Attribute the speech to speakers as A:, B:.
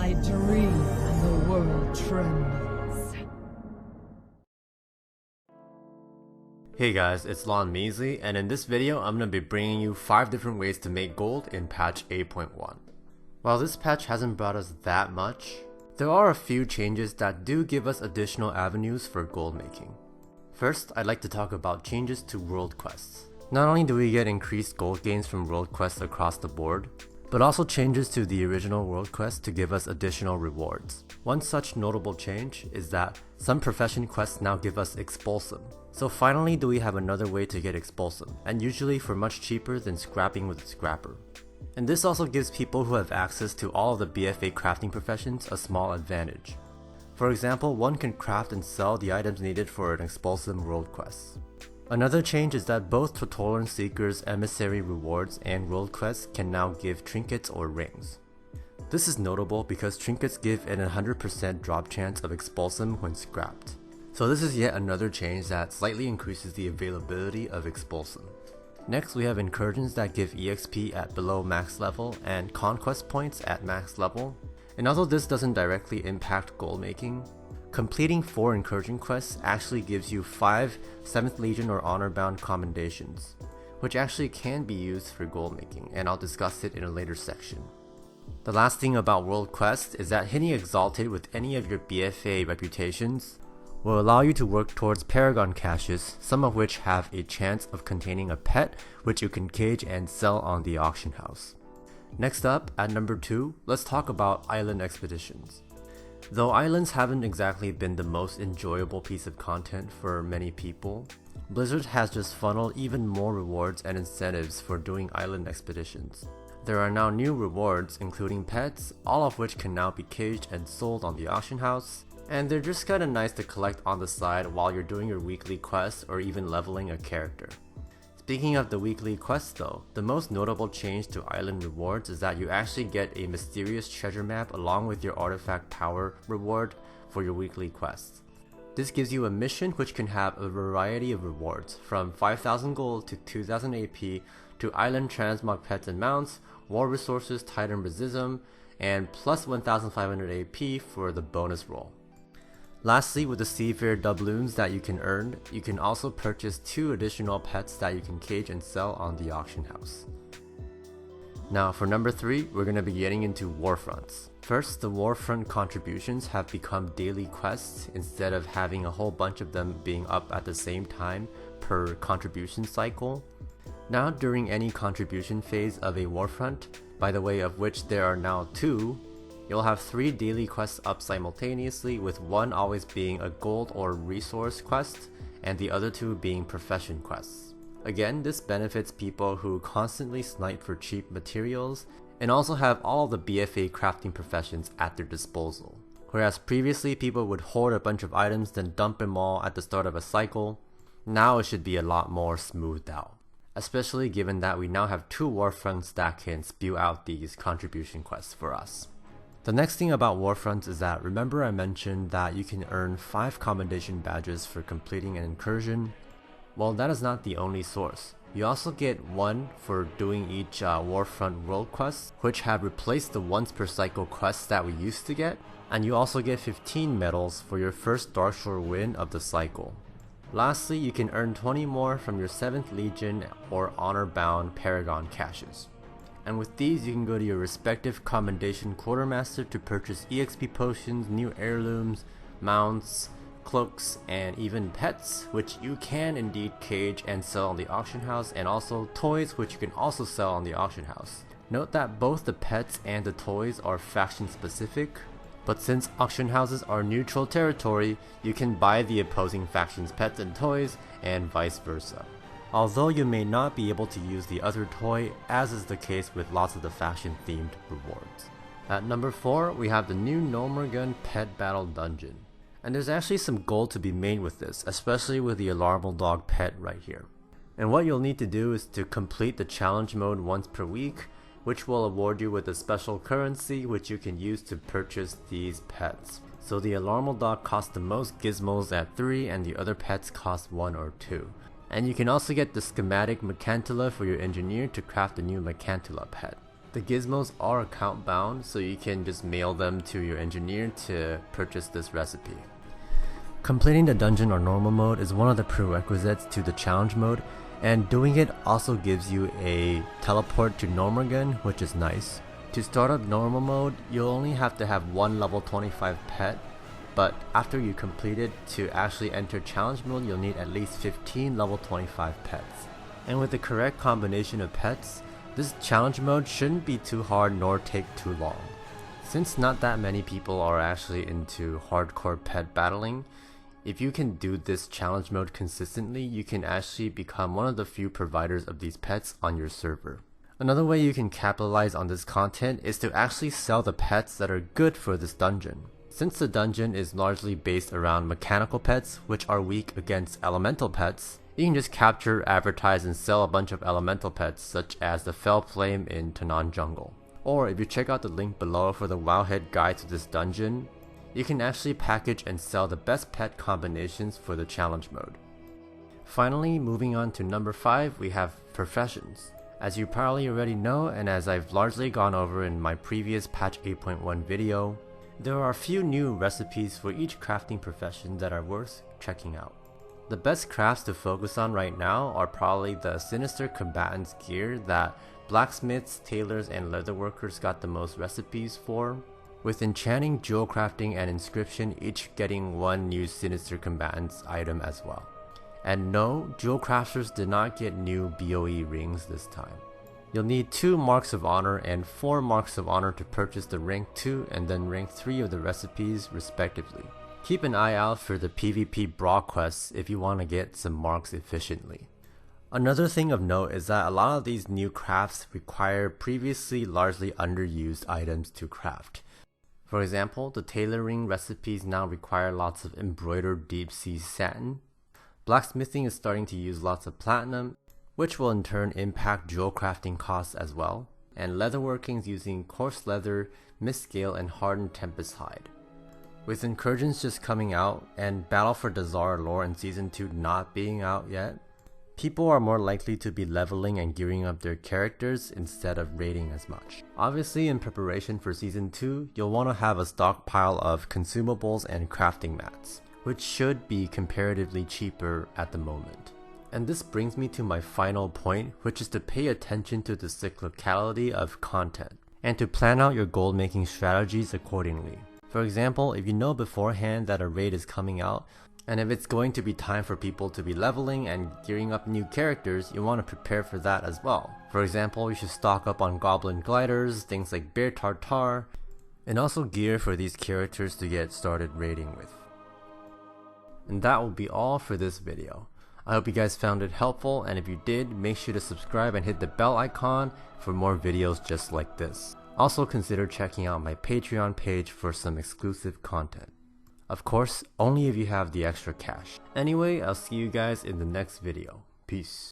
A: I dream and the world trembles.
B: Hey guys, it's Lon Measly, and in this video I'm going to be bringing you 5 different ways to make gold in patch 8.1. While this patch hasn't brought us that much, there are a few changes that do give us additional avenues for gold making. First, I'd like to talk about changes to world quests. Not only do we get increased gold gains from world quests across the board, but also changes to the original world quest to give us additional rewards. One such notable change is that some profession quests now give us Expulsum. So finally do we have another way to get Expulsum, and usually for much cheaper than scrapping with a scrapper. And this also gives people who have access to all of the BFA crafting professions a small advantage. For example, one can craft and sell the items needed for an Expulsum world quest. Another change is that both Totolan Seeker's emissary rewards and world quests can now give trinkets or rings. This is notable because trinkets give an 100% drop chance of Expulsum when scrapped. So this is yet another change that slightly increases the availability of Expulsum. Next we have Incursions that give EXP at below max level and Conquest points at max level. And although this doesn't directly impact gold making, completing 4 Incursion quests actually gives you 5 7th Legion or Honor Bound commendations, which actually can be used for gold making, and I'll discuss it in a later section. The last thing about world quests is that hitting Exalted with any of your BFA reputations will allow you to work towards Paragon caches, some of which have a chance of containing a pet which you can cage and sell on the auction house. Next up, at number 2, let's talk about island expeditions. Though islands haven't exactly been the most enjoyable piece of content for many people, Blizzard has just funneled even more rewards and incentives for doing island expeditions. There are now new rewards including pets, all of which can now be caged and sold on the auction house, and they're just kinda nice to collect on the side while you're doing your weekly quests or even leveling a character. Speaking of the weekly quests though, the most notable change to island rewards is that you actually get a mysterious treasure map along with your artifact power reward for your weekly quests. This gives you a mission which can have a variety of rewards, from 5,000 gold to 2,000 AP to island transmog pets and mounts, war resources, titan resism, and plus 1,500 AP for the bonus roll. Lastly, with the Seafarer doubloons that you can earn, you can also purchase 2 additional pets that you can cage and sell on the auction house. Now for number 3, we're going to be getting into Warfronts. First, the Warfront contributions have become daily quests instead of having a whole bunch of them being up at the same time per contribution cycle. Now during any contribution phase of a Warfront, by the way of which there are now 2, you'll have 3 daily quests up simultaneously, with one always being a gold or resource quest and the other 2 being profession quests. Again, this benefits people who constantly snipe for cheap materials and also have all of the BFA crafting professions at their disposal. Whereas previously people would hoard a bunch of items then dump them all at the start of a cycle, now it should be a lot more smoothed out. Especially given that we now have 2 Warfronts that can spew out these contribution quests for us. The next thing about Warfronts is that, remember I mentioned that you can earn 5 commendation badges for completing an incursion? Well, that is not the only source. You also get 1 for doing each Warfront world quest, which have replaced the once per cycle quests that we used to get, and you also get 15 medals for your first Darkshore win of the cycle. Lastly, you can earn 20 more from your 7th Legion or Honor Bound Paragon caches. And with these you can go to your respective commendation quartermaster to purchase EXP potions, new heirlooms, mounts, cloaks, and even pets, which you can indeed cage and sell on the auction house, and also toys, which you can also sell on the auction house. Note that both the pets and the toys are faction specific, but since auction houses are neutral territory, you can buy the opposing faction's pets and toys, and vice versa. Although you may not be able to use the other toy, as is the case with lots of the faction themed rewards. At number 4, we have the new Nomergun Pet Battle Dungeon. And there's actually some gold to be made with this, especially with the Alarmal Dog pet right here. And what you'll need to do is to complete the challenge mode once per week, which will award you with a special currency which you can use to purchase these pets. So the Alarmal Dog costs the most gizmos at 3 and the other pets cost 1 or 2. And you can also get the schematic Mercantila for your engineer to craft a new Mercantila pet. The gizmos are account bound, so you can just mail them to your engineer to purchase this recipe. Completing the dungeon or normal mode is one of the prerequisites to the challenge mode, and doing it also gives you a teleport to Normagen, which is nice. To start up normal mode, you'll only have to have one level 25 pet, but after you complete it, to actually enter challenge mode you'll need at least 15 level 25 pets. And with the correct combination of pets, this challenge mode shouldn't be too hard nor take too long. Since not that many people are actually into hardcore pet battling, if you can do this challenge mode consistently, you can actually become one of the few providers of these pets on your server. Another way you can capitalize on this content is to actually sell the pets that are good for this dungeon. Since the dungeon is largely based around mechanical pets, which are weak against elemental pets, you can just capture, advertise, and sell a bunch of elemental pets such as the Fell Flame in Tanan Jungle. Or if you check out the link below for the Wowhead guide to this dungeon, you can actually package and sell the best pet combinations for the challenge mode. Finally, moving on to number 5, we have professions. As you probably already know, and as I've largely gone over in my previous patch 8.1 video, there are a few new recipes for each crafting profession that are worth checking out. The best crafts to focus on right now are probably the Sinister Combatants gear that blacksmiths, tailors, and leatherworkers got the most recipes for, with enchanting, jewel crafting, and inscription each getting one new Sinister Combatants item as well. And no, jewel crafters did not get new BOE rings this time. You'll need 2 marks of honor and 4 marks of honor to purchase the rank 2 and then rank 3 of the recipes respectively. Keep an eye out for the PvP brawl quests if you want to get some marks efficiently. Another thing of note is that a lot of these new crafts require previously largely underused items to craft. For example, the tailoring recipes now require lots of embroidered deep sea satin. Blacksmithing is starting to use lots of platinum, which will in turn impact jewel crafting costs as well. And leatherworking is using coarse leather, mist-scale, and hardened tempest hide. With Incursions just coming out, and Battle for Dazar lore in Season 2 not being out yet, people are more likely to be leveling and gearing up their characters instead of raiding as much. Obviously, in preparation for Season 2, you'll want to have a stockpile of consumables and crafting mats, which should be comparatively cheaper at the moment. And this brings me to my final point, which is to pay attention to the cyclicality of content, and to plan out your gold making strategies accordingly. For example, if you know beforehand that a raid is coming out, and if it's going to be time for people to be leveling and gearing up new characters, you want to prepare for that as well. For example, you should stock up on goblin gliders, things like bear tartar, and also gear for these characters to get started raiding with. And that will be all for this video. I hope you guys found it helpful, and if you did, make sure to subscribe and hit the bell icon for more videos just like this. Also consider checking out my Patreon page for some exclusive content. Of course, only if you have the extra cash. Anyway, I'll see you guys in the next video. Peace.